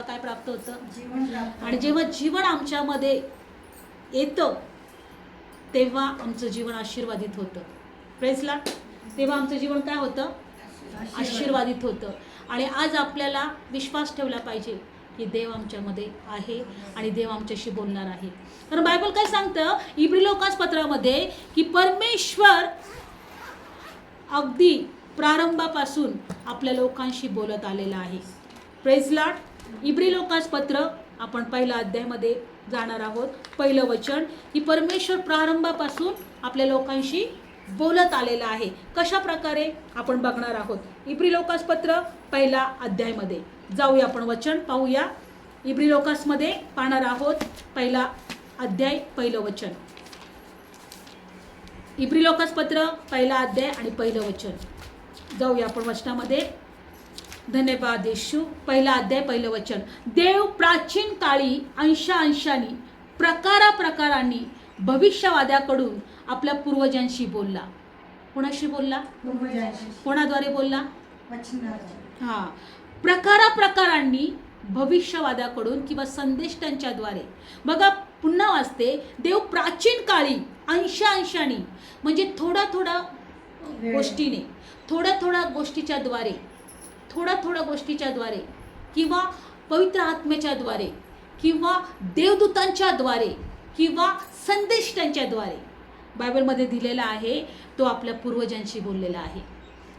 काय प्राप्त होतं? जीवन प्राप्त. आणि जेव्हा जीवन आमच्यामध्ये येतं तेव्हा आमचं जीवन आशीर्वादित होतं. Praise Lord. तेव्हा आमचं जीवन काय होतं? आशीर्वादित होतं. आणि आज आपल्याला विश्वास ठेवला पाहिजे की देव आमच्यामध्ये आहे आणि देव आमच्याशी बोलणार आहे. कारण बायबल काय सांगतं इब्री लोकासपत्रामध्ये की परमेश्वर अगदी प्रारंभापासून आपल्या लोकांशी बोलत आलेला आहे. Praise Lord. इब्री लोकासपत्र आपण पहिल्या अध्यायामध्ये जाणार आहोत. पहिलं वचन की परमेश्वर प्रारंभापासून आपल्या लोकांशी बोलत आलेला आहे. कशा प्रकारे आपण बघणार आहोत. इब्री लोकासपत्र पहिला अध्यायामध्ये जाऊया, आपण वचन पाहूया. इब्री लोकासमध्ये पाहणार आहोत पहिला अध्याय पहिलं वचन. इब्री लोकासपत्र पहिला अध्याय आणि पहिलं वचन जाऊया आपण वचनामध्ये. धन्यवाद येशू. पहिला अध्याय पहिलं वचन. देव प्राचीन काळी अंशांनी प्रकारांनी भविष्यवाद्याकडून आपल्या पूर्वजांशी बोलला. कोणाशी बोलला? कोणाद्वारे बोलला? हा, प्रकारांनी भविष्यवाद्याकडून किंवा संदेष्टांच्याद्वारे. बघा पुन्हा वाचते. देव प्राचीन काळी अंशांनी म्हणजे थोडा गोष्टीने, थोड्या गोष्टीच्या द्वारे, थोड्या गोष्टीच्या द्वारे किंवा पवित्र आत्म्याच्या द्वारे किंवा देवदूतांच्या द्वारे किंवा संदेष्टांच्या द्वारे बायबलमध्ये दिलेला आहे. तो आपल्या पूर्वजांशी बोललेला आहे.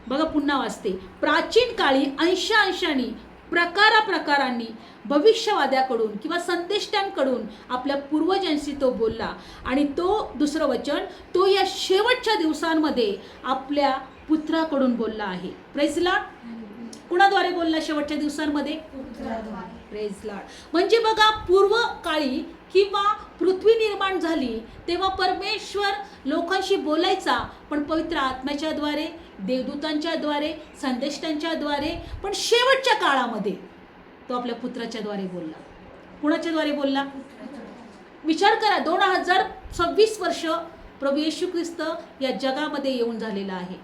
बघा पुन्हा वाचते. प्राचीन काळी अंशांनी प्रकारांनी भविष्यवाद्याकडून किंवा संदेष्टांकडून आपल्या पूर्वजांशी तो बोलला. आणि तो दुसरं वचन, तो या शेवटच्या दिवसांमध्ये आपल्या पुत्राकडून बोलला आहे. Praise Lord. कुणाद्वारे बोलला शेवटच्या दिवसांमध्ये? Praise Lord. म्हणजे बघा पूर्व काळी किंवा पृथ्वी निर्माण झाली तेव्हा परमेश्वर लोकांशी बोलायचा, पण पवित्र आत्म्याच्या द्वारे, देवदूतांच्या द्वारे, संदेष्टांच्या द्वारे. पण शेवटच्या काळामध्ये तो आपल्या पुत्राच्या द्वारे बोलला. कुणाच्या द्वारे बोलला? विचार करा. 2026 वर्ष प्रभू येशू ख्रिस्त या जगामध्ये येऊन झालेला आहे.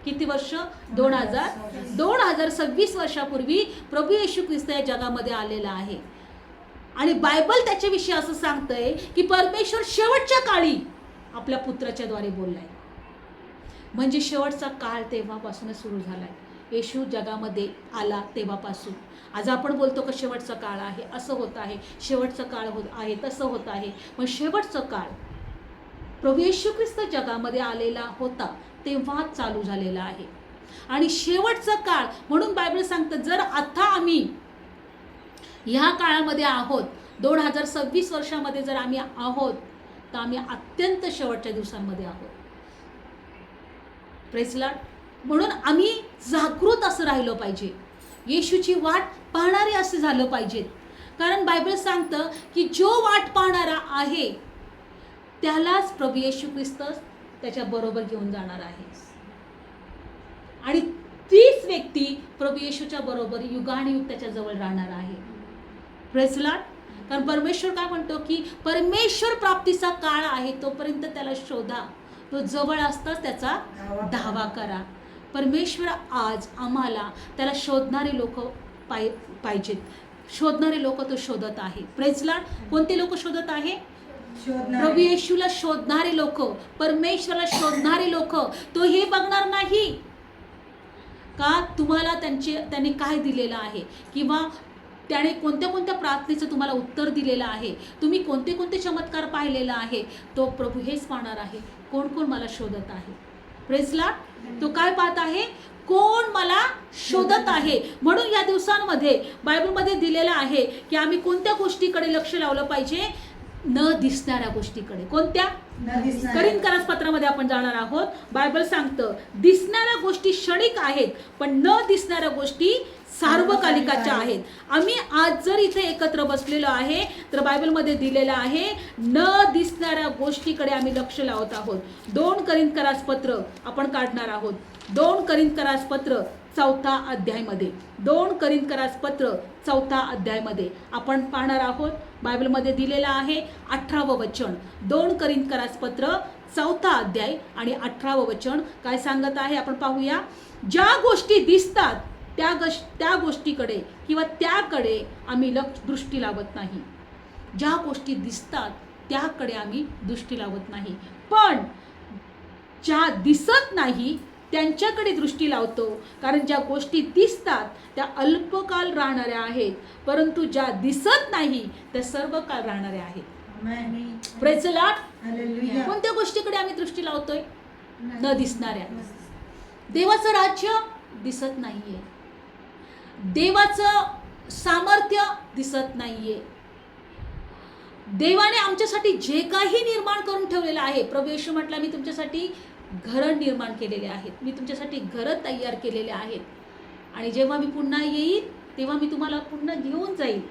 किती वर्ष? 2026 वर्षापूर्वी प्रभू येशू ख्रिस्त या जगामध्ये आलेला आहे. आणि बायबल त्याच्याविषयी असं सांगतंय की परमेश्वर शेवटच्या काळी आपल्या पुत्राच्या द्वारे बोललाय. म्हणजे शेवटचा काळ तेव्हापासूनच सुरू झालाय. येशू जगामध्ये आला तेव्हापासून. आज आपण बोलतो की शेवटचा काळ आहे, असं होत आहे, शेवटचा काळ होत आहे, तसं होत आहे. पण शेवटचा काळ प्रभू येशू ख्रिस्त जगामध्ये आलेला होता तेव्हा चालू झालेला आहे. आणि शेवटचा काळ म्हणून बायबल सांगतं जर आता आम्ही ह्या काळामध्ये आहोत, 2026 वर्षामध्ये जर आम्ही आहोत तर आम्ही अत्यंत शेवटच्या दिवसांमध्ये आहोत. Praise Lord. म्हणून आम्ही जागृत असं राहिलो पाहिजे, येशूची वाट पाहणारे असं झालं पाहिजेत. कारण बायबल सांगतं की जो वाट पाहणारा आहे त्यालाच प्रभू येशू ख्रिस्त त्याच्या बरोबर घेऊन जाणार आहे. आणि तीच व्यक्ती प्रभू येशूच्या बरोबर युगानुयुग त्याच्या जवळ राहणार आहे. Praise Lord. कारण परमेश्वर काय म्हणतो की परमेश्वर प्राप्तीचा काळ आहे तोपर्यंत त्याला शोधा, तो जवळ असताच त्याचा धावा करा. परमेश्वर आज आम्हाला त्याला शोधणारे लोक पाहिजेत. शोधणारे लोक तो शोधत आहे. Praise Lord. कोणते लोक शोधत आहे? प्रभू येशूला शोधणारे लोक, परमेश्वराला शोधणारे लोक. तो हे बघणार नाही का तुम्हाला त्यांनी काय दिलेलं आहे किंवा त्याने कोणत्या प्रार्थनेचं तुम्हाला उत्तर दिलेलं आहे, तुम्ही कोणते चमत्कार पाहिलेला आहे. तो प्रभू हेच पाहणार आहे, कोण मला शोधत आहे. Praise Lord. तो काय पाहत आहे? कोण मला शोधत आहे. म्हणून या दिवसांमध्ये बायबलमध्ये दिलेलं आहे की आम्ही कोणत्या गोष्टीकडे लक्ष लावलं पाहिजे? न दिसणाऱ्या गोष्टीकडे. कोणत्या? करिन्थस पत्रामध्ये आपण जाणार आहोत. बायबल सांगतं दिसणाऱ्या गोष्टी क्षणिक आहेत पण न दिसणाऱ्या गोष्टी सार्वकालिकाच्या आहेत. आम्ही आज जर इथे एकत्र बसलेलो आहे तर बायबलमध्ये दिलेलं आहे न दिसणाऱ्या गोष्टीकडे आम्ही लक्ष लावत आहोत. 2 करिन्थस पत्र आपण काढणार आहोत. 2 करिन्थस पत्र 4था अध्यायमध्ये, 2 करिन्थस पत्र 4था अध्यायमध्ये आपण पाहणार आहोत. बायबलमध्ये दिलेलं आहे 18वं वचन. 2 करिन्थस पत्र 4था अध्याय आणि 18वं वचन काय सांगत आहे आपण पाहूया. ज्या गोष्टी दिसतात त्या गोष्टीकडे किंवा त्याकडे आम्ही दृष्टी लावत नाही. ज्या गोष्टी दिसतात त्याकडे आम्ही दृष्टी लावत नाही, पण ज्या दिसत नाही त्यांच्याकडे दृष्टी लावतो. कारण ज्या गोष्टी दिसतात त्या अल्पकाल राहणाऱ्या आहेत, परंतु ज्या दिसत नाही त्या सर्व काळ राहणाऱ्या आहेत. Praise the Lord. कोणत्या गोष्टीकडे आम्ही दृष्टी लावतोय? न दिसणाऱ्या. देवाचं राज्य दिसत नाहीये, देवाचं सामर्थ्य दिसत नाहीये. देवाने आमच्यासाठी जे काही निर्माण करून ठेवलेलं आहे, प्रभू येशू म्हटला, मी तुमच्यासाठी घरं निर्माण केलेले आहेत, मी तुमच्यासाठी घरं तयार केलेले आहेत, आणि जेव्हा मी पुन्हा येईल तेव्हा मी तुम्हाला पुन्हा घेऊन जाईल,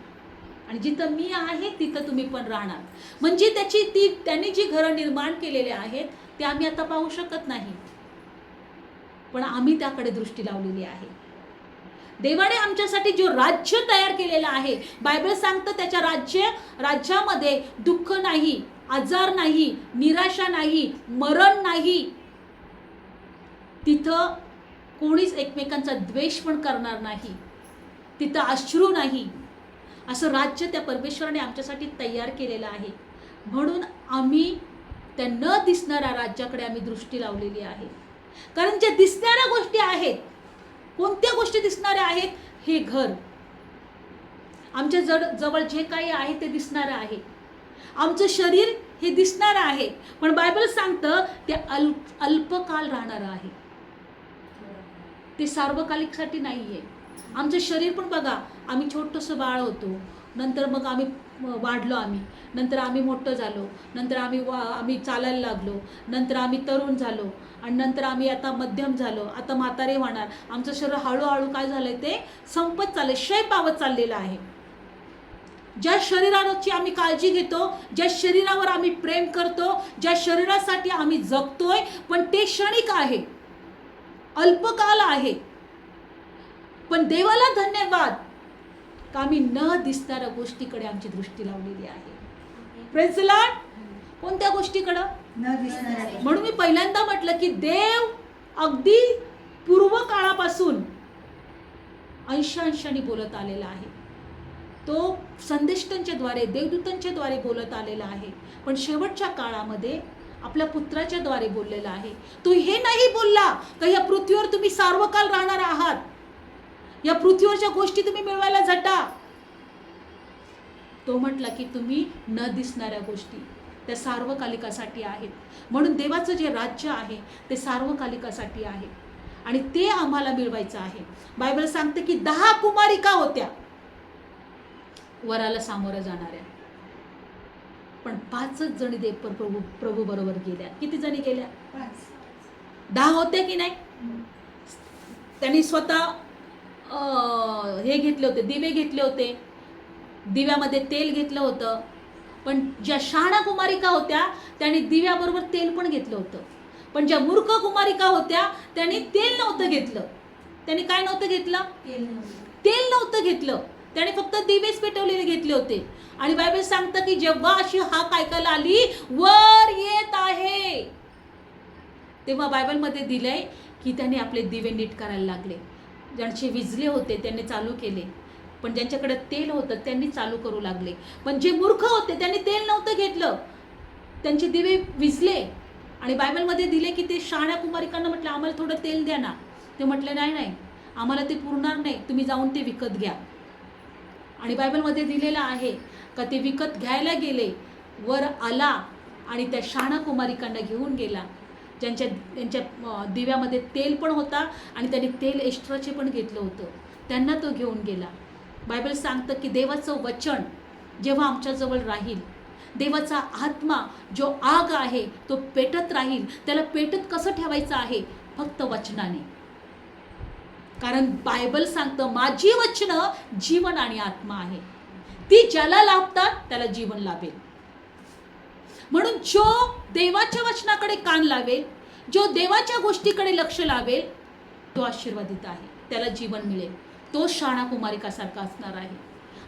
आणि जिथं मी आहे तिथं तुम्ही पण राहणार. म्हणजे त्यांनी जी घरं निर्माण केलेली आहेत ते आम्ही आता पाहू शकत नाही, पण आम्ही त्याकडे दृष्टी लावलेली आहे. देवाने आमच्यासाठी जो राज्य तयार केलेला आहे, बायबल सांगतं त्याच्या राज्यामध्ये दुःख नाही, आजार नाही, निराशा नाही, मरण नाही. तिथं कोणीच एकमेकांचा द्वेष पण करणार नाही, तिथं अश्रू नाही. असं राज्य त्या परमेश्वराने आमच्यासाठी तयार केलेलं आहे. म्हणून आम्ही त्या न दिसणाऱ्या राज्याकडे आम्ही दृष्टी लावलेली आहे. कारण ज्या दिसणाऱ्या गोष्टी आहेत, कोणत्या गोष्टी दिसणाऱ्या आहेत? हे घर, आमच्या जवळ जे काही आहे ते दिसणारं आहे, आमचं शरीर हे दिसणारं आहे, पण बायबल सांगतं ते अल्पकाल राहणारं आहे, ते सार्वकालिकसाठी नाही आहे. आमचं शरीर पण बघा, आम्ही छोटंसं बाळ होतो, नंतर मग आम्ही वाढलो, नंतर आम्ही मोठं झालो, नंतर आम्ही चालायला लागलो, नंतर आम्ही तरुण झालो, आणि नंतर आम्ही आता मध्यम झालो, आता म्हातारे होणार. आमचं शरीर हळूहळू काय झालंय, ते संपत चाललंय, क्षय पावत चाललेलं आहे. ज्या शरीराची आम्ही काळजी घेतो, ज्या शरीरावर आम्ही प्रेम करतो, ज्या शरीरासाठी आम्ही जगतोय, पण ते क्षणिक आहे, अल्पकाल आहे. पण देवाला धन्यवाद का आम्ही न दिसणाऱ्या गोष्टीकडे आमची दृष्टी लावलेली आहे. Praise the Lord. कोणत्या गोष्टीकडं? न दिसणाऱ्या. म्हणून मी पहिल्यांदा म्हटलं की देव अगदी पूर्व काळापासून अंशांशाने बोलत आलेला आहे. तो संदेष्टांच्या द्वारे, देवदूतांच्या द्वारे बोलत आलेला आहे, पण शेवटच्या काळामध्ये आपल्या पुत्राच्या द्वारे बोललेला आहे. तो हे नाही बोलला का या पृथ्वीवर तुम्ही सार्वकाल राहणार आहात, या पृथ्वीवरच्या गोष्टी तुम्ही मिळवायला झटा. तो म्हटला की तुम्ही न दिसणाऱ्या गोष्टी त्या सार्वकालिकासाठी आहेत. म्हणून देवाचं जे राज्य आहे ते सार्वकालिकासाठी आहे, आणि ते आम्हाला मिळवायचं आहे. बायबल सांगते की 10 कुमारिका होत्या वराला सामोऱ्या जाणाऱ्या, पण 5च जणी देव प्रभू बरोबर गेल्या. किती जणी गेल्या? 5. 10 होत्या की नाही? त्यांनी स्वतः हे घेतले होते, दिवे घेतले होते, दिव्यामध्ये तेल घेतलं होतं. पण ज्या शहाणा कुमारिका होत्या त्यांनी दिव्याबरोबर तेल पण घेतलं होतं. पण ज्या मूर्ख कुमारिका होत्या त्यांनी तेल नव्हतं घेतलं. त्यांनी काय नव्हतं घेतलं? तेल नव्हतं घेतलं. त्याने फक्त दिवेच पेटवलेले घेतले होते. आणि बायबल सांगतं की जेव्हा अशी हाक ऐकायला आली, वर येत आहे, तेव्हा बायबलमध्ये दिलंय की त्यांनी आपले दिवे नीट करायला लागले. ज्यांचे विझले होते त्यांनी चालू केले, पण ज्यांच्याकडे तेल होतं त्यांनी चालू करू लागले. पण जे मूर्ख होते त्यांनी तेल नव्हतं घेतलं, त्यांचे दिवे विझले. आणि बायबलमध्ये दिले की ते शहाण्या कुमारिकांना म्हटलं आम्हाला थोडं तेल द्या ना. ते म्हटले नाही, आम्हाला ते पुरणार नाही, तुम्ही जाऊन ते विकत घ्या. आणि बायबलमध्ये दिलेलं आहे का ते विकत घ्यायला गेले, वर आला आणि त्या शहाणा कुमारिकांना घेऊन गेला, त्यांच्या दिव्यामध्ये तेल पण होता आणि त्यांनी तेल एक्स्ट्राचे पण घेतलं होतं, त्यांना तो घेऊन गेला. बायबल सांगतं की देवाचं वचन जेव्हा आमच्याजवळ राहील, देवाचा आत्मा जो आग आहे तो पेटत राहील. त्याला पेटत कसं ठेवायचं आहे? फक्त वचनाने. कारण बायबल सांगतं माझी वचनं जीवन आणि आत्मा आहे, ती ज्याला लाभतात त्याला जीवन लाभेल. म्हणून जो देवाच्या वचनाकडे कान लावेल, जो देवाच्या गोष्टीकडे लक्ष लावेल, तो आशीर्वादित आहे, त्याला जीवन मिळेल. तो शहाणा कुमारिकासारखा असणार आहे.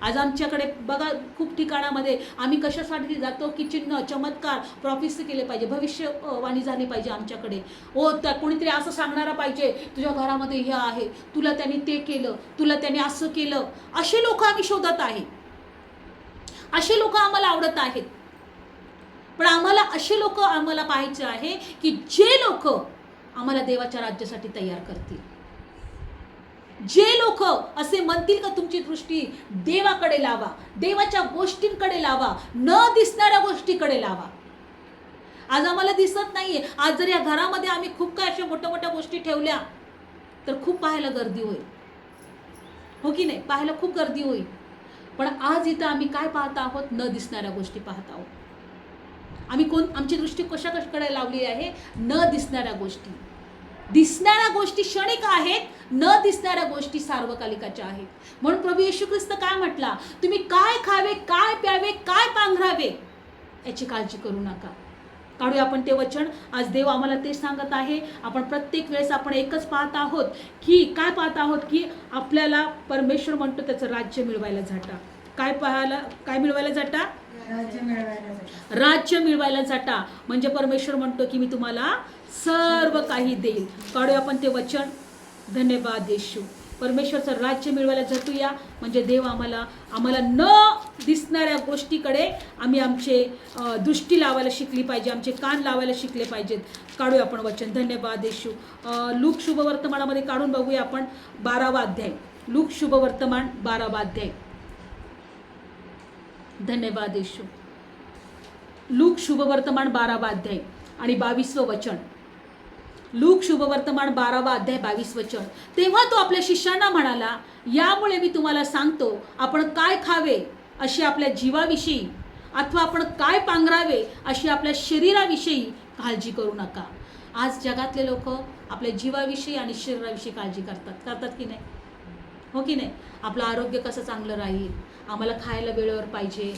आज आमच्याकडे बघा खूप ठिकाणामध्ये आम्ही कशासाठी जातो की चिन्ह, चमत्कार, प्रॉफिसी केले पाहिजे, भविष्यवाणी झाली पाहिजे आमच्याकडे. ओ त्या कोणीतरी असं सांगणारा पाहिजे, तुझ्या घरामध्ये हे आहे, तुला त्यांनी ते केलं, तुला त्यांनी असं केलं. असे लोक आम्ही शोधत आहे, असे लोक आम्हाला आवडत आहेत. पण आम्हाला असे लोक आम्हाला पाहायचे आहे की जे लोक आम्हाला देवाच्या राज्यासाठी तयार करतील. जे लोक असे म्हणतील का तुमची दृष्टी देवाकडे लावा, देवाच्या गोष्टींकडे लावा, न दिसणाऱ्या गोष्टीकडे लावा. आज आम्हाला दिसत नाहीये. आज जर या घरामध्ये आम्ही खूप काय अशा मोठ्या मोठ्या गोष्टी ठेवल्या तर खूप पाहायला गर्दी होईल, हो की नाही? पाहायला खूप गर्दी होईल. पण आज इथं आम्ही काय पाहत आहोत? न दिसणाऱ्या गोष्टी पाहत आहोत. आमची दृष्टी कशाकडे लावली आहे? न दिसणाऱ्या गोष्टी. दिसणाऱ्या गोष्टी क्षणिक आहेत, न दिसणाऱ्या गोष्टी सार्वकालिकाच्या आहेत. म्हणून प्रभू येशू ख्रिस्त काय म्हटला? तुम्ही काय खावे, काय प्यावे, काय पांघरावे याची काळजी करू नका. काढूया आपण ते वचन. आज देव आम्हाला ते सांगत आहे. आपण प्रत्येक वेळेस आपण एकच पाहत आहोत की काय पाहत आहोत की आपल्याला परमेश्वर म्हणतो त्याचं राज्य मिळवायला जाता. काय मिळवायला जाता? राज्य मिळवायला जाता. म्हणजे परमेश्वर म्हणतो की मी तुम्हाला सर्व काही देईल. काढूया आपण ते वचन. धन्यवाद येशू. परमेश्वरचं राज्य मिळवायला जातूया. म्हणजे देव आम्हाला न दिसणाऱ्या गोष्टीकडे आम्ही आमचे दृष्टी लावायला शिकली पाहिजे, आमचे कान लावायला शिकले पाहिजेत. काढूया आपण वचन. धन्यवाद येशू. लूक शुभवर्तमानामध्ये काढून बघूया आपण 12वा अध्याय. लूक शुभवर्तमान 12वा अध्याय. धन्यवाद येशू. लूक शुभवर्तमान 12वा अध्याय आणि 22वं वचन. लूक शुभवर्तमान 12वा अध्याय 22 वचन. तेव्हा तो आपल्या शिष्यांना म्हणाला, यामुळे मी तुम्हाला सांगतो, आपण काय खावे अशी आपल्या जीवाविषयी अथवा आपण काय पांघरावे अशी आपल्या शरीराविषयी काळजी करू नका. आज जगातले लोक आपल्या जीवाविषयी आणि शरीराविषयी काळजी करतात की नाही? हो की नाही? आपलं आरोग्य कसं चांगलं राहील, आम्हाला खायला वेळेवर पाहिजे,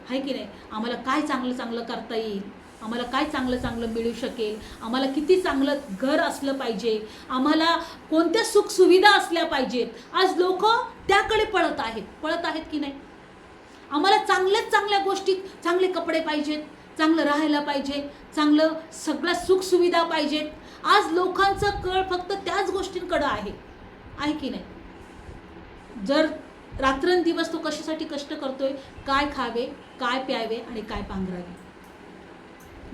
आहे की नाही? आम्हाला काय चांगलं चांगलं करता येईल, आम्हाला काय चांगलं चांगलं मिळू शकेल, आम्हाला किती चांगलं घर असलं पाहिजे, आम्हाला कोणत्या सुखसुविधा असल्या पाहिजेत. आज लोक त्याकडे पळत आहेत की नाही? आम्हाला चांगल्या गोष्टी, चांगले कपडे पाहिजेत, चांगलं राहायला पाहिजे, चांगलं सगळ्या सुखसुविधा पाहिजेत. आज लोकांचं कळ फक्त त्याच गोष्टींकडं आहे की नाही? जर रात्रंदिवस तो कशासाठी कष्ट करतोय? काय खावे, काय प्यावे आणि काय पांघरावे.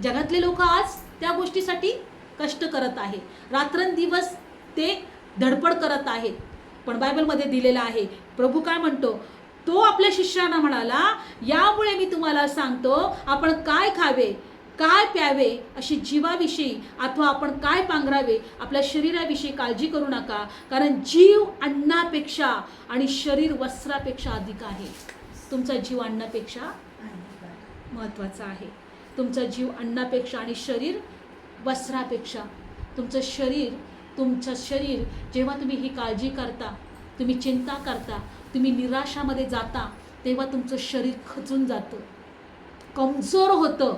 जगातले लोक आज त्या गोष्टीसाठी कष्ट करत आहे, रात्रंदिवस ते धडपड करत आहेत. पण बायबलमध्ये दिलेलं आहे, प्रभू काय म्हणतो? तो आपल्या शिष्यांना म्हणाला, यामुळे मी तुम्हाला सांगतो, आपण काय खावे, काय प्यावे अशी जीवाविषयी अथवा आपण काय पांघरावे आपल्या शरीराविषयी काळजी करू नका. कारण जीव अन्नापेक्षा आणि शरीर वस्त्रापेक्षा अधिक आहे. तुमचा जीव अन्नापेक्षा महत्त्वाचा आहे. तुमचा जीव अन्नापेक्षा आणि शरीर वस्त्रापेक्षा. तुमचं शरीर जेव्हा तुम्ही ही काळजी करता, तुम्ही चिंता करता, तुम्ही निराशामध्ये जाता, तेव्हा तुमचं शरीर खचून जातं, कमजोर होतं.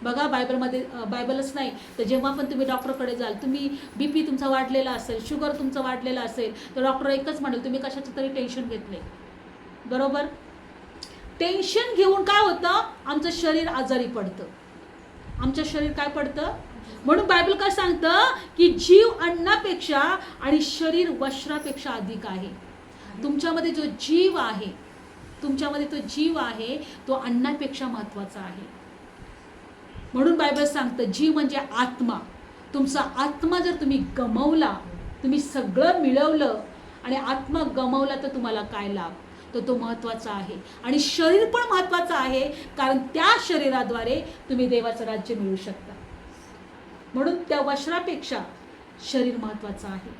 बघा बायबलच नाही तर जेव्हा पण तुम्ही डॉक्टरकडे जाल, तुम्ही BP तुमचा वाढलेला असेल, शुगर तुमचं वाढलेलं असेल, तर डॉक्टर एकच म्हणेल, तुम्ही कशाचं तरी टेन्शन घेतले. बरोबर? टेन्शन घेऊन काय होतं? आमचं शरीर आजारी पडतं. आमचं शरीर काय पडतं? म्हणून बायबल काय सांगतं की जीव अन्नापेक्षा आणि शरीर वस्त्रापेक्षा अधिक आहे. तुमच्यामध्ये जो जीव आहे तो अन्नापेक्षा महत्त्वाचा आहे. म्हणून बायबल सांगतं जीव म्हणजे आत्मा. तुमचा आत्मा जर तुम्ही गमावला, तुम्ही सगळं मिळवलं आणि आत्मा गमावला तर तुम्हाला काय लाभ? तो महत्त्वाचा आहे. आणि शरीर पण महत्त्वाचं आहे, कारण त्या शरीराद्वारे तुम्ही देवाचं राज्य मिळवू शकता. म्हणून त्या वस्त्रापेक्षा शरीर महत्त्वाचं आहे.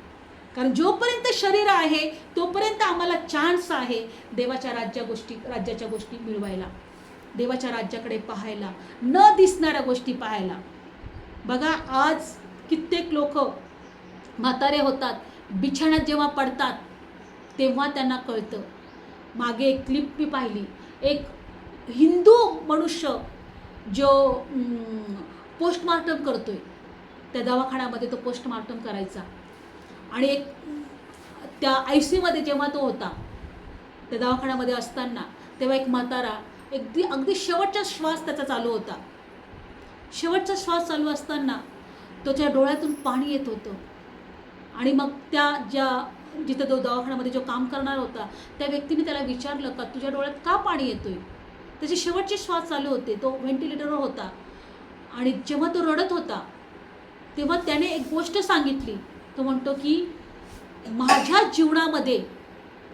कारण जोपर्यंत शरीर आहे तोपर्यंत आम्हाला चान्स आहे देवाच्या राज्याच्या गोष्टी मिळवायला, देवाच्या राज्याकडे पाहायला, न दिसणाऱ्या गोष्टी पाहायला. बघा आज कित्येक लोक म्हातारे होतात, बिछाण्यात जेव्हा पडतात तेव्हा त्यांना कळतं. मागे एक क्लिप मी पाहिली, एक हिंदू मनुष्य जो पोस्टमार्टम करतोय, त्या दवाखान्यामध्ये तो पोस्टमार्टम करायचा आणि एक त्या ICUमध्ये जेव्हा तो होता त्या दवाखान्यामध्ये असताना तेव्हा एक म्हातारा अगदी शेवटचा श्वास त्याचा चालू होता. शेवटचा श्वास चालू असताना त्याच्या डोळ्यातून पाणी येत होतं. आणि मग जिथं तो दवाखान्यामध्ये जो काम करणार होता त्या व्यक्तीने त्याला विचारलं का तुझ्या डोळ्यात का पाणी येतोय. त्याचे शेवटचे श्वास चालू होते, तो व्हेंटिलेटरवर होता. आणि जेव्हा तो रडत होता तेव्हा त्याने एक गोष्ट सांगितली. तो म्हणतो की माझ्या जीवनामध्ये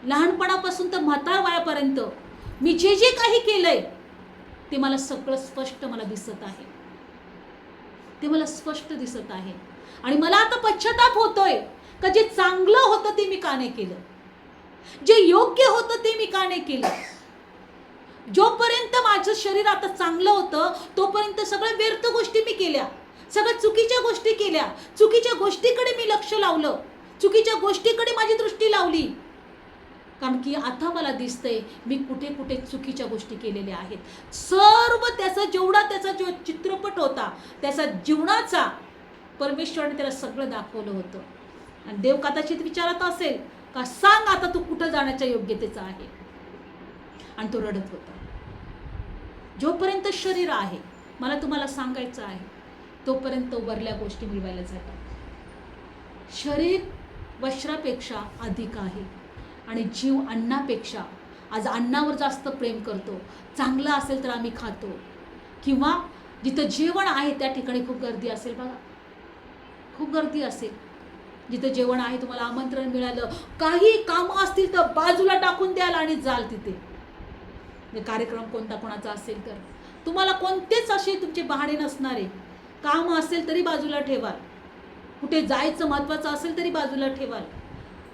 लहानपणापासून तर म्हातार वयापर्यंत मी जे जे काही केलंय ते मला सगळं स्पष्ट मला दिसत आहे. ते मला स्पष्ट दिसत आहे. आणि मला आता पश्चाताप होतोय का जे चांगलं होतं ते मी का नाही केलं, जे योग्य होतं ते मी का नाही केलं. जोपर्यंत माझं शरीर आता चांगलं होतं तोपर्यंत सगळ्या व्यर्थ गोष्टी मी केल्या, सगळ्या चुकीच्या गोष्टी केल्या, चुकीच्या गोष्टीकडे मी लक्ष लावलं, चुकीच्या गोष्टीकडे माझी दृष्टी लावली. कारण की आता मला दिसतंय मी कुठे कुठे चुकीच्या गोष्टी केलेल्या आहेत. सर्व त्याचा जो चित्रपट होता त्याचा जीवनाचा परमेश्वराने त्याला सगळं दाखवलं होतं. आणि देव कदाचित विचारत असेल का सांग आता तू कुठं जाण्याच्या योग्यतेचा आहे. आणि तो रडत होता. जोपर्यंत शरीर आहे, मला तुम्हाला सांगायचं आहे, तोपर्यंत वरल्या गोष्टी मिळवायला जातात. शरीर वस्त्रापेक्षा अधिक आहे आणि जीव अन्नापेक्षा. आज अन्नावर जास्त प्रेम करतो. चांगलं असेल तर आम्ही खातो, किंवा जिथं जेवण आहे त्या ठिकाणी खूप गर्दी असेल, बघा खूप गर्दी असेल. जिथं जेवण आहे, तुम्हाला आमंत्रण मिळालं, काही कामं असतील तर बाजूला टाकून द्याल आणि जाल तिथे. कार्यक्रम कोणता कोणाचा असेल तर तुम्हाला कोणतेच असे तुमचे बहाणे नसणारे. काम असेल तरी बाजूला ठेवाल, कुठे जायचं महत्त्वाचं असेल तरी बाजूला ठेवाल.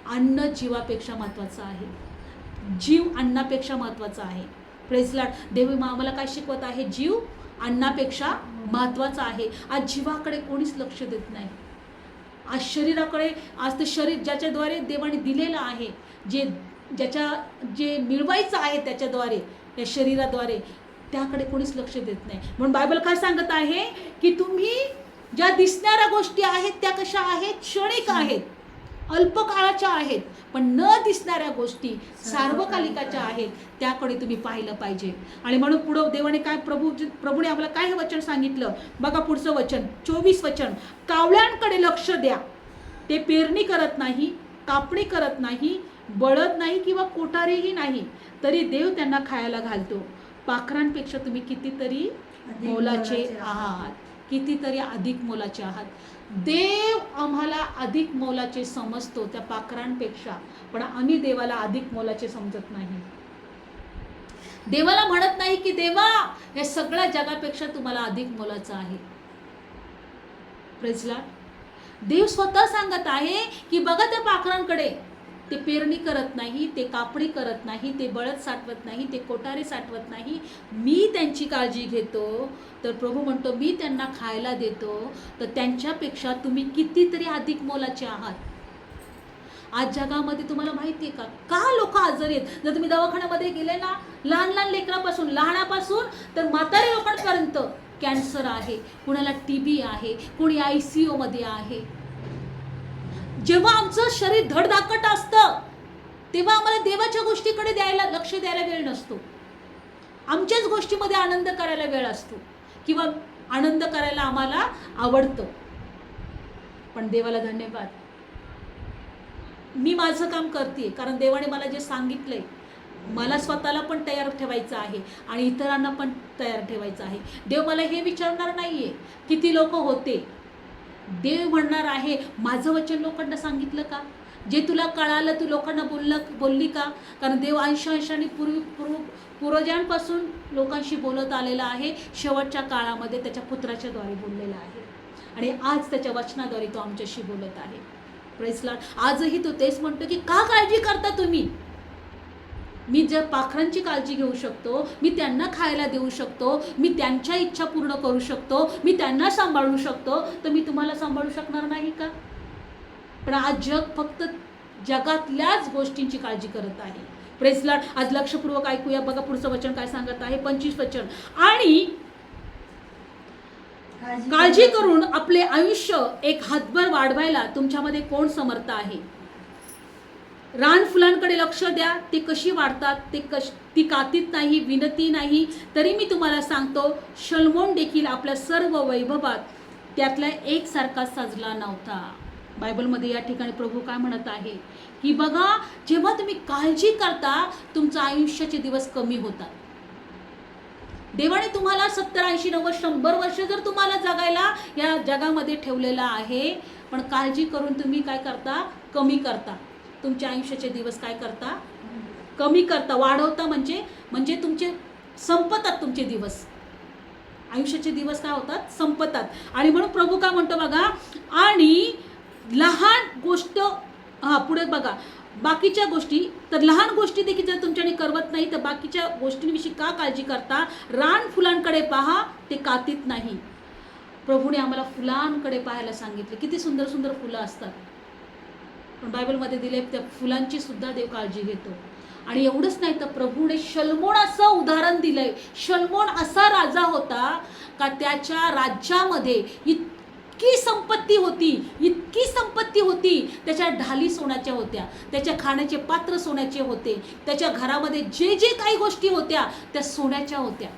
अन्न जीवापेक्षा महत्त्वाचं आहे, जीव अन्नापेक्षा महत्त्वाचा आहे. Praise Lord. देव आम्हाला काय शिकवत आहे, जीव अन्नापेक्षा महत्त्वाचा आहे. आज जीवाकडे कोणीच लक्ष देत नाही. आज शरीराकडे, आज ते शरीर ज्याच्याद्वारे देवाने दिलेलं आहे, जे मिळवायचं आहे त्याच्याद्वारे, या शरीराद्वारे, त्याकडे कोणीच लक्ष देत नाही. म्हणून बायबल काय सांगत आहे की तुम्ही ज्या दिसणाऱ्या गोष्टी आहेत त्या कशा आहेत, क्षणिक आहेत, अल्पकाळाच्या आहेत. पण न दिसणाऱ्या गोष्टी सार्वकालिकाच्या आहेत, त्याकडे तुम्ही पाहिलं पाहिजे. आणि म्हणून पुढं देवाने काय, प्रभूने आम्हाला काय हे वचन सांगितलं बघा. पुढचं वचन 24 वचन, कावळ्यांकडे लक्ष द्या. ते पेरणी करत नाही, कापणी करत नाही, बळद नाही किंवा कोठारेही नाही, तरी देव त्यांना खायला घालतो. पाखरांपेक्षा तुम्ही कितीतरी मोलाचे आहात, कितीतरी अधिक मोलाचे आहात. देव आम्हाला अधिक मोलाचे समजतो त्या पाखरांपेक्षा, पण आम्ही देवाला अधिक मोलाचे समजत नाही. देवाला म्हणत नाही की देवा हे सगळ्या जगापेक्षा तुम्हाला अधिक मोलाचं आहे. Praise Lord. देव स्वतः सांगत आहे की बघा त्या पाखरांकडे, ते पेरणी करत नाही, ते कापणी करत नाही, ते बळद साठवत नाही, ते कोठारे साठवत नाही, मी त्यांची काळजी घेतो. तर प्रभू म्हणतो मी त्यांना खायला देतो. तर त्यांच्यापेक्षा तुम्ही कितीतरी अधिक मोलाचे आहात. आज जगामध्ये तुम्हाला माहिती आहे का लोक आजारी आहेत. जर तुम्ही दवाखान्यामध्ये गेले ना, लहान लेकरापासून, लहानापासून तर म्हातारे लोकांपर्यंत कॅन्सर आहे, कुणाला TB आहे, कोणी ICU मध्ये आहे. जेव्हा आमचं शरीर धडधाकट असतं तेव्हा आम्हाला देवाच्या गोष्टीकडे लक्ष द्यायला वेळ नसतो. आमच्याच गोष्टीमध्ये आनंद करायला वेळ असतो, किंवा आनंद करायला आम्हाला आवडतं. पण देवाला धन्यवाद, मी माझं काम करते, कारण देवाने मला जे सांगितलंय मला स्वतःला पण तयार ठेवायचं आहे आणि इतरांना पण तयार ठेवायचं आहे. देव मला हे विचारणार नाहीये किती लोक होते. देव म्हणणार आहे माझं वचन लोकांना सांगितलं का, जे तुला कळालं तू लोकांना बोलली का. कारण देव अंशांशाने पूर्वजांपासून लोकांशी बोलत आलेला आहे. शेवटच्या काळामध्ये त्याच्या पुत्राच्याद्वारे बोललेला आहे आणि आज त्याच्या वचनाद्वारे तो आमच्याशी बोलत आहे. Praise Lord. आजही तो तेच म्हणतो की का काळजी करता तुम्ही. मी जर पाखरांची काळजी घेऊ शकतो, मी त्यांना खायला देऊ शकतो, मी त्यांच्या इच्छा पूर्ण करू शकतो, मी त्यांना सांभाळू शकतो, तर मी तुम्हाला सांभाळू शकणार नाही का. पण आज जग फक्त जगातल्याच गोष्टींची काळजी करत आहे. Praise Lord. आज लक्षपूर्वक ऐकूया बघा पुढचं वचन काय सांगत आहे. 25 वचन, आणि काळजी करून आपले आयुष्य एक हातभर वाढवायला तुमच्यामध्ये कोण समर्थ आहे. रानफुलांकडे लक्ष द्या, ते कशी वाढतात, ती कातीत नाही, विनती नाही. तरी मी तुम्हाला सांगतो, शलोमोन देखील आपल्या सर्व वैभवात त्यातला एकसारखा सजला नव्हता. बायबलमध्ये या ठिकाणी प्रभू काय म्हणत आहे की बघा, जेव्हा तुम्ही काळजी करता तुमचं आयुष्याचे दिवस कमी होतात. देवाने तुम्हाला 70, 80, 90, 100 वर्ष जर तुम्हाला जगायला या जगामध्ये ठेवलेलं आहे, पण काळजी करून तुम्ही काय करता, कमी करता. तुमच्या आयुष्याचे दिवस काय करता, कमी करता. वाढवता म्हणजे तुमचे संपतात, तुमचे दिवस, आयुष्याचे दिवस काय होतात, संपतात. आणि म्हणून प्रभू काय म्हणतो बघा, आणि लहान गोष्ट, पुढे बघा, बाकीच्या गोष्टी, तर लहान गोष्टी देखील जर तुमच्याने करवत नाही तर बाकीच्या गोष्टींविषयी का काळजी करता. रान फुलांकडे पहा, ते कातीत नाही. प्रभूने आम्हाला फुलांकडे पाहायला सांगितले. किती सुंदर सुंदर फुलं असतात, पण बायबलमध्ये दिले त्या फुलांची सुद्धा देव काळजी घेतो. आणि एवढंच नाही तर प्रभूने शलोमोन असं उदाहरण दिलंय. शलोमोन असा राजा होता का त्याच्या राज्यामध्ये इतकी संपत्ती होती, त्याच्या ढाली सोन्याच्या होत्या, त्याच्या खाण्याचे पात्र सोन्याचे होते, त्याच्या घरामध्ये जे जे काही गोष्टी होत्या त्या सोन्याच्या होत्या.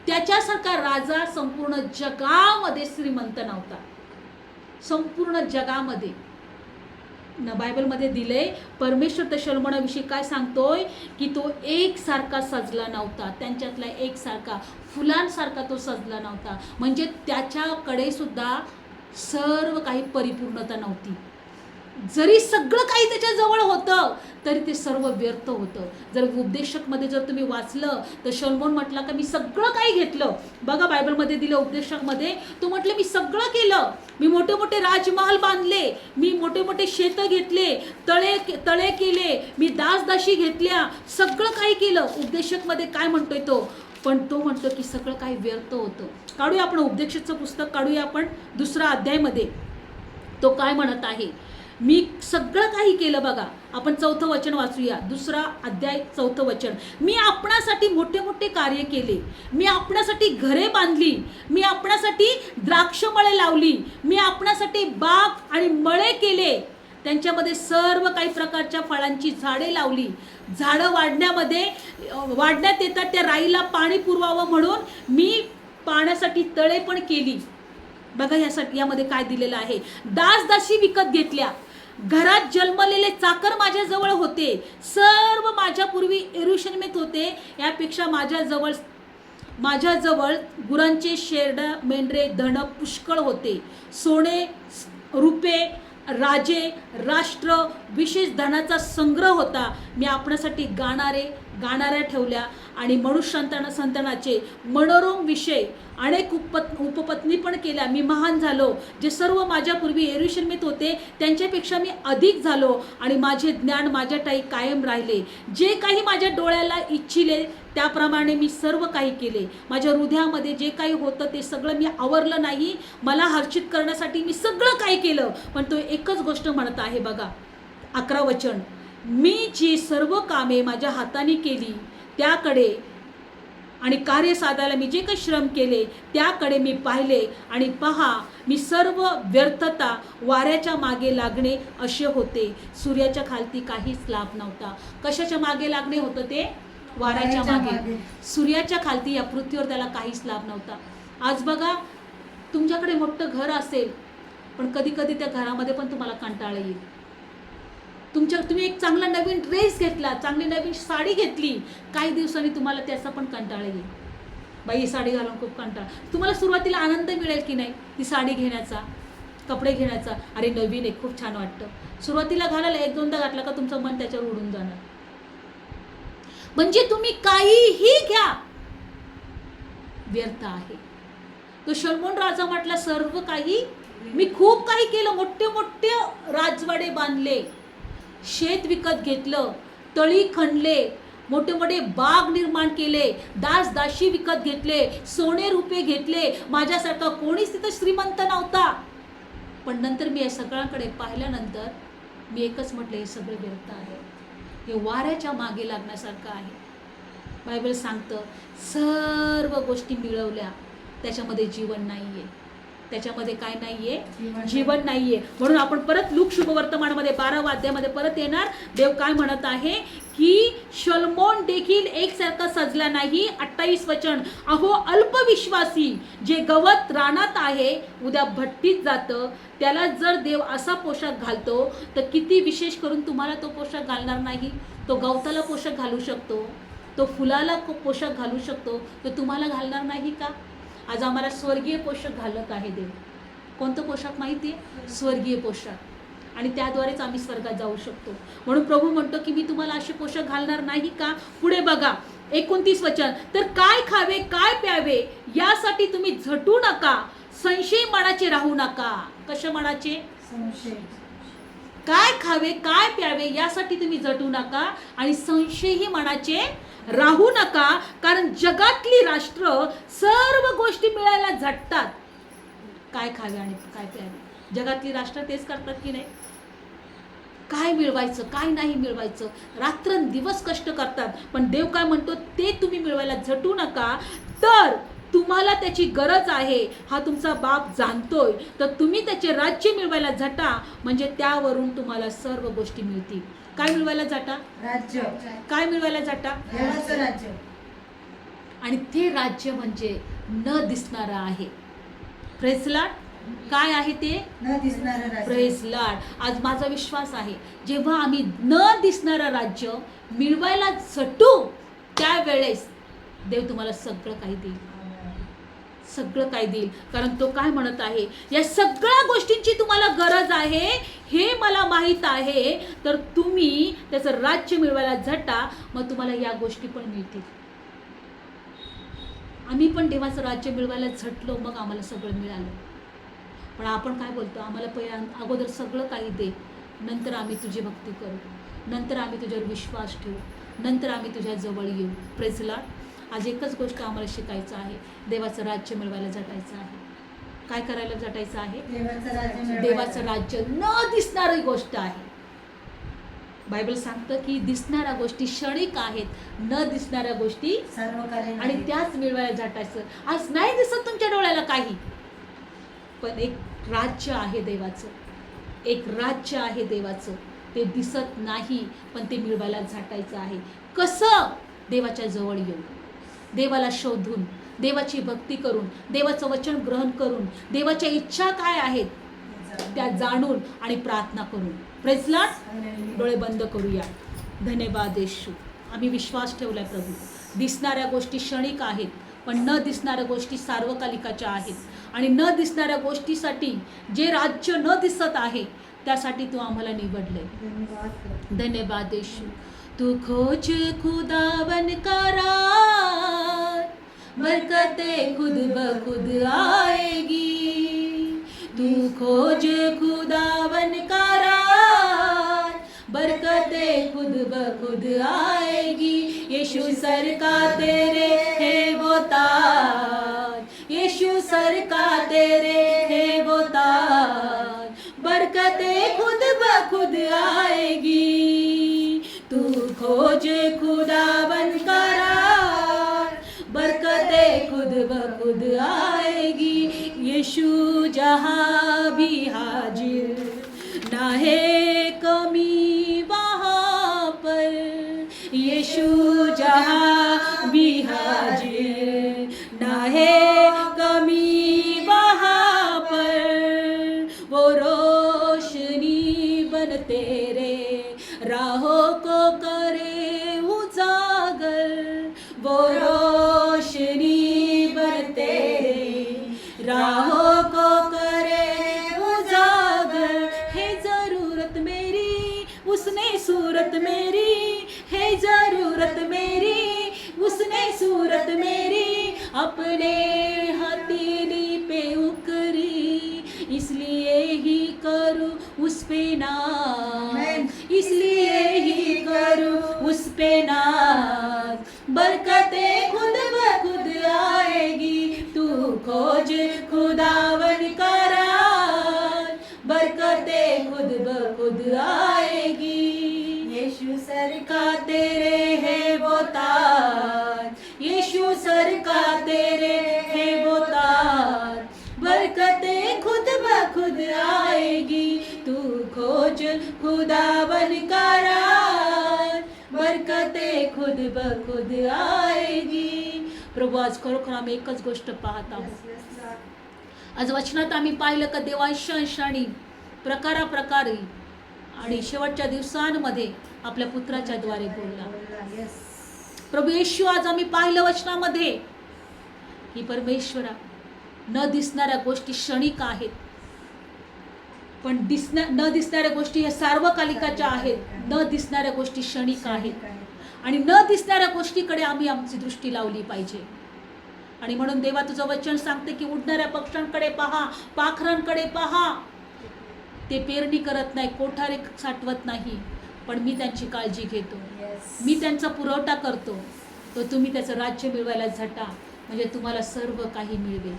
त्याच्यासारखा राजा संपूर्ण जगामध्ये श्रीमंत नव्हता, संपूर्ण जगामध्ये. बायबलमध्ये दिले, परमेश्वर त्या शलोमोनाविषयी काय सांगतोय की तो एकसारखा सजला नव्हता, त्यांच्यातला एकसारखा फुलांसारखा तो सजला नव्हता. म्हणजे त्याच्याकडे सुद्धा सर्व काही परिपूर्णता नव्हती. जरी सगळं काही त्याच्याजवळ होतं तरी ते सर्व व्यर्थ होतं. जर उपदेशकमध्ये जर तुम्ही वाचलं तर शलोमोन म्हटला का मी सगळं काही घेतलं. बघा बायबलमध्ये दिलं उपदेशकमध्ये, तो म्हटलं मी सगळं केलं, मी मोठे मोठे राजमहाल बांधले, मी मोठे मोठे शेतं घेतले, तळे केले, मी दासदासी घेतल्या, सगळं काही केलं. उपदेशकमध्ये काय म्हणतोय तो, पण तो म्हणतो की सगळं काही व्यर्थ होतं. काढूया आपण उपदेशकचं पुस्तक, काढूया आपण 2 अध्यायमध्ये. तो काय म्हणत आहे, मी सगळं काही केलं. बघा आपण 4थं वचन वाचूया, 2 अध्याय 4थं वचन. मी आपणासाठी मोठे मोठे कार्य केले, मी आपणासाठी घरे बांधली, मी आपणासाठी द्राक्षमळे लावली, मी आपणासाठी बाग आणि मळे केले, त्यांच्यामध्ये सर्व काही प्रकारच्या फळांची झाडे लावली. झाडं वाढण्यात येतात, त्या राईला पाणी पुरवावं म्हणून मी पाण्यासाठी तळे पण केली. बघा यामध्ये काय दिलेलं आहे, दासदासी विकत घेतल्या, घरात जन्मलेले चाकर माझ्याजवळ होते, सर्व माझ्यापूर्वी यरूशलेमेत होते, यापेक्षा माझ्याजवळ गुरांचे शेरडा, मेंढरे, धन पुष्कळ होते, सोने रुपे, राजे, राष्ट्र, विशेष धनाचा संग्रह होता. मी आपणासाठी गाणाऱ्या ठेवल्या आणि मनुष्य संतानाचे मनोरम विषय अनेक उपपत्नी पण केल्या. मी महान झालो, जे सर्व माझ्यापूर्वी यरूशलेमेत होते त्यांच्यापेक्षा मी अधिक झालो, आणि माझे ज्ञान माझ्या ठायी कायम राहिले. जे काही माझ्या डोळ्याला इच्छिले त्याप्रमाणे मी सर्व काही केले. माझ्या हृदयामध्ये जे काही होतं ते सगळं मी आवरलं नाही. मला हर्षित करण्यासाठी मी सगळं काही केलं, पण तो एकच गोष्ट म्हणत आहे. बघा 11 वचन, मी जी सर्व कामे माझ्या हाताने केली त्याकडे आणि कार्य साधायला मी जे काही श्रम केले त्याकडे मी पाहिले, आणि पहा मी सर्व व्यर्थता, वाऱ्याच्या मागे लागणे असे होते. सूर्याच्या खालती काहीच लाभ नव्हता. कशाच्या मागे लागणे होतं ते, वाऱ्याच्या मागे. सूर्याच्या खालती या पृथ्वीवर त्याला काहीच लाभ नव्हता. आज बघा तुमच्याकडे मोठं घर असेल, पण कधी कधी त्या घरामध्ये पण तुम्हाला कंटाळा येईल. तुम्ही एक चांगला नवीन ड्रेस घेतला, चांगली नवीन साडी घेतली, काही दिवसांनी तुम्हाला त्याचा पण कंटाळा येईल. बाई ही साडी घालून खूप कंटाळा. तुम्हाला सुरुवातीला आनंद मिळेल की नाही ती साडी घेण्याचा, कपडे घेण्याचा, अरे नवीन आहे खूप छान वाटतं. सुरुवातीला घालायला 1-2दा घातला का तुमचं मन त्याच्यावर उडून जाणार. म्हणजे तुम्ही काहीही घ्या, व्यर्थ आहे. तो शलोमोन राजा म्हटला सर्व काही मी खूप काही केलं, मोठे मोठे राजवाडे बांधले, शेत विकत घेतलं, तळी खणले, मोठे मोठे बाग निर्माण केले, दासदासी विकत घेतले, सोने रुपये घेतले. माझ्यासारखा कोणीच तिथं श्रीमंत नव्हता. पण नंतर मी या सगळ्यांकडे पाहिल्यानंतर मी एकच म्हटलं, हे सगळं व्यर्थ आहे, हे वाऱ्याच्या मागे लागण्यासारखं आहे. बायबल सांगतं सर्व गोष्टी मिळवल्या त्याच्यामध्ये जीवन नाही आहे. त्याच्यामध्ये काय नाहीये, जीवन नाहीये. म्हणून आपण परत लूक शुभवर्तमानामध्ये 12व्या अध्यायामध्ये परत येणार. देव काय म्हणत आहे की शलोमोन देखील एकसारखा सजला नाही. 28 वचन, अहो अल्पविश्वासी, जे गवत रानात आहे उद्या भट्टीत जातं, त्याला जर देव असा पोशाख घालतो तर किती विशेष करून तुम्हाला तो पोशाख घालणार नाही. तो गवताला पोशाख घालू शकतो, तो फुलाला पोशाख घालू शकतो, तर तुम्हाला घालणार नाही का? आज आम्हाला स्वर्गीय पोशाख घालत आहे देव. कोणतं पोशाख माहिती आहे? स्वर्गीय पोशाख. आणि त्याद्वारेच आम्ही स्वर्गात जाऊ शकतो. म्हणून प्रभू म्हणतो की मी तुम्हाला असे पोशाख घालणार नाही का? पुढे बघा 29 वचन, तर काय खावे काय प्यावे यासाठी तुम्ही झटू नका, संशय मनाचे राहू नका. कशा मनाचे? संशय. काय खावे काय प्यावे यासाठी तुम्ही झटू नका आणि संशयही मनाचे राहू नका, कारण जगातली राष्ट्र सर्व गोष्टी मिळायला झटतात. काय खावे आणि काय प्यावे, जगातली राष्ट्र तेच करतात की नाही? काय मिळवायचं काय नाही मिळवायचं, रात्रंदिवस कष्ट करतात. पण देव काय म्हणतो, ते तुम्ही मिळवायला झटू नका. तर तुम्हाला त्याची गरज आहे हा तुमचा बाप जाणतोय, तर तुम्ही त्याचे राज्य मिळवायला झटा, म्हणजे त्यावरून तुम्हाला सर्व गोष्टी मिळतील. काय मिळवायला झटा? राज्य. काय मिळवायला झटा? देवाचं राज्य. आणि ते राज्य म्हणजे न दिसणारं आहे. Praise Lord. काय आहे ते? न दिसणारं राज्य. Praise Lord. आज माझा विश्वास आहे, जेव्हा आम्ही न दिसणारं राज्य मिळवायला झटू, त्यावेळेस देव तुम्हाला सगळं काही देईल, सगळं काही देईल. कारण तो काय म्हणत आहे, या सगळ्या गोष्टींची तुम्हाला गरज आहे हे मला माहित आहे, तर तुम्ही त्याचं राज्य मिळवायला झटा, मग तुम्हाला या गोष्टी पण मिळतील. आम्ही पण देवाचं राज्य मिळवायला झटलो, मग आम्हाला सगळं मिळालं. पण आपण काय बोलतो, आम्हाला अगोदर सगळं काही दे, नंतर आम्ही तुझी भक्ती करू, नंतर आम्ही तुझ्यावर विश्वास ठेवू, नंतर आम्ही तुझ्या जवळ येऊ. Praise Lord. आज एकच गोष्ट आम्हाला शिकायचं आहे, देवाचं राज्य मिळवायला झटायचं आहे. काय करायला झटायचं आहे? देवाचं राज्य न दिसणारी गोष्ट आहे. बायबल सांगतं की दिसणाऱ्या गोष्टी क्षणिक आहेत, न दिसणाऱ्या गोष्टी सर्वकालीन, आणि त्याच मिळवायला झटायचं. आज नाही दिसत तुमच्या डोळ्याला काही, पण एक राज्य आहे देवाचं, एक राज्य आहे देवाचं, ते दिसत नाही पण ते मिळवायला झटायचं आहे. कसं? देवाच्या जवळ येऊन, देवाला शोधून, देवाची भक्ती करून, देवाचं वचन ग्रहण करून, देवाच्या इच्छा काय आहेत त्या जाणून आणि प्रार्थना करून. Praise Lord. डोळे बंद करूया. धन्यवाद येशू. आम्ही विश्वास ठेवलाय प्रभू, दिसणाऱ्या गोष्टी क्षणिक आहेत, पण न दिसणाऱ्या गोष्टी सार्वकालिकाच्या आहेत. आणि न दिसणाऱ्या गोष्टीसाठी जे राज्य न दिसत आहे त्यासाठी तू आम्हाला निवडले. धन्यवाद येशू. तू खोज खुदावन करार, बरकते खुद ब खुद आएगी. तू खोज खुदावन करार, बरकते खुद ब खुद आएगी. यीशु सर का तेरे है वो ताज, यीशु सर का तेरे है वो ताज, बरकते खुद ब खुद आएगी. तू खोज खुदावन करार, बरकते खुद ब खुद आएगी. यीशु जहाँ भी हाजिर, ना है कमी वहाँ पर. यीशु जहाँ भी हाजिर, ना है कमी वहाँ पर. वो रोशनी बन तेरे राहों को करे उजागर. वो रोशनी बन तेरे राहों को करे उजागर. है जरूरत मेरी उसने सूरत मेरी, है जरूरत मेरी उसने सूरत मेरी. अपने हथेली पे उकरी, इसलिए ही करूँ उस पे नाज, इसलिए ही करूँ उस पे नाज. बरकते खुद ब खुद आएगी. तू खोज खुदावन करार, बरकते खुद ब खुद आएगी. यीशु सर का तेरे है वो ताज, यीशु सर का तेरे है वो ताज, बरकते खुदा बनकर आए, बरकतें खुद ब खुद आएगी. प्रभू आज खरोखर आम्ही एकच गोष्ट पाहत आहोत. आज वचनात आम्ही पाहिलं का देव अंशांशाने प्रकाराप्रकारे आणि शेवटच्या दिवसांमध्ये आपल्या पुत्राच्या द्वारे बोलला. प्रभू येशू आज आम्ही पाहिलं वचनामध्ये की परमेश्वरा न दिसणाऱ्या गोष्टी क्षणिक आहेत, पण न दिसणाऱ्या गोष्टी ह्या सार्वकालिकाच्या आहेत. न दिसणाऱ्या गोष्टी क्षणिक आहेत आणि न दिसणाऱ्या गोष्टीकडे आम्ही आमची दृष्टी लावली पाहिजे. आणि म्हणून देवा तुझं वचन सांगते की उडणाऱ्या पक्ष्यांकडे पहा, पाखरांकडे पहा. ते पेरणी करत नाही, कोठारे साठवत नाही, पण मी त्यांची काळजी घेतो. मी त्यांचा पुरवठा करतो. तो तुम्ही त्याचं राज्य मिळवायला झटा, म्हणजे तुम्हाला सर्व काही मिळवेल.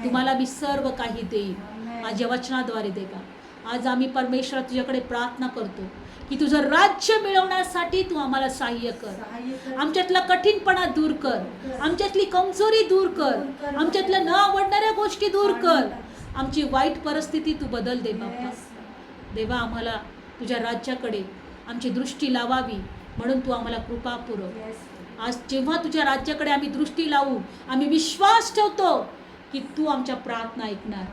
तुम्हाला मी सर्व काही देईन माझ्या वचनाद्वारे. देवा आज आम्ही परमेश्वर तुझ्याकडे प्रार्थना करतो की तुझं राज्य मिळवण्यासाठी तू आम्हाला सहाय्य कर. आमच्यातला कठीणपणा दूर कर, आमच्यातली कमजोरी दूर कर, आमच्यातल्या न आवडणाऱ्या गोष्टी दूर कर. आमची वाईट परिस्थिती तू बदल दे बाप्पा. देवा आम्हाला तुझ्या राज्याकडे आमची दृष्टी लावावी, म्हणून तू आम्हाला कृपा पुरव. आज जेव्हा तुझ्या राज्याकडे आम्ही दृष्टी लावू, आम्ही विश्वास ठेवतो की तू आमच्या प्रार्थना ऐकणार,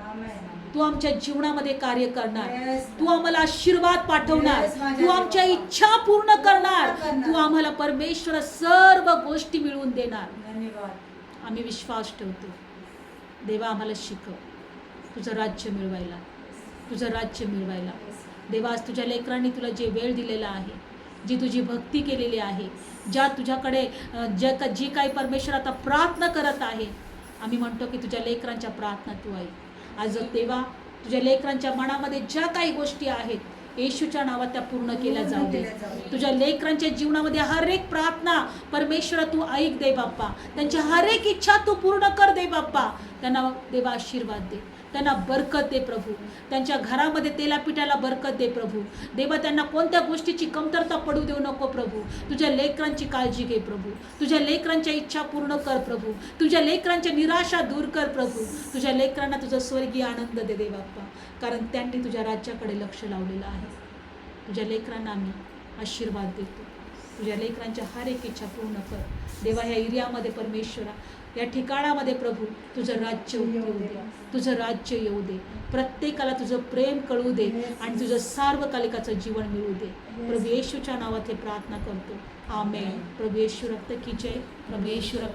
तू आमच्या जीवनामध्ये कार्य करणार, तू आम्हाला आशीर्वाद पाठवणार, तू आमच्या इच्छा पूर्ण करणार, तू आम्हाला परमेश्वर सर्व गोष्टी मिळवून देणार. आम्ही विश्वास ठेवतो. देवा आम्हाला शिकव तुझं राज्य मिळवायला, तुझं राज्य मिळवायला. देवा आज तुझ्या लेकरांनी तुला जे वेळ दिलेला आहे, जी तुझी भक्ती केलेली आहे, ज्या तुझ्याकडे जी काही परमेश्वर आता प्रार्थना करत आहे, आम्ही म्हणतो की तुझ्या लेकरांच्या प्रार्थना तू ऐक. आज देवा तुझ्या लेकरांच्या मनामध्ये ज्या काही गोष्टी आहेत येशूच्या नावात त्या पूर्ण केल्या जाऊ दे. तुझ्या लेकरांच्या जीवनामध्ये हर एक प्रार्थना परमेश्वर तू ऐक दे बाप्पा. त्यांची हर एक इच्छा तू पूर्ण कर दे बाप्पा. त्यांना देवा आशीर्वाद दे, त्यांना बरकत दे प्रभू. त्यांच्या घरामध्ये तेलापिठाला बरकत दे प्रभू. देवा त्यांना कोणत्या गोष्टीची कमतरता पडू देऊ नको प्रभू. तुझ्या लेकरांची काळजी घे प्रभू. तुझ्या लेकरांच्या इच्छा पूर्ण कर प्रभू. तुझ्या लेकरांच्या निराशा दूर कर प्रभू. तुझ्या लेकरांना तुझा स्वर्गीय आनंद दे दे बाप्पा, कारण त्यांनी तुझ्या राज्याकडे लक्ष लावलेलं आहे. तुझ्या लेकरांना आम्ही आशीर्वाद देतो. तुझ्या लेकरांच्या हर एक इच्छा पूर्ण कर देवा. ह्या एरियामध्ये परमेश्वरा, या ठिकाणामध्ये प्रभू तुझं राज्य येऊ दे, तुझं राज्य येऊ दे. प्रत्येकाला तुझं प्रेम कळू दे आणि तुझं सार्वकालिकाचं जीवन मिळू दे. प्रभू येशूच्या नावात हे प्रार्थना करतो. आमेन. प्रभू येशू रक्त की जय. प्रभू येशू रक्त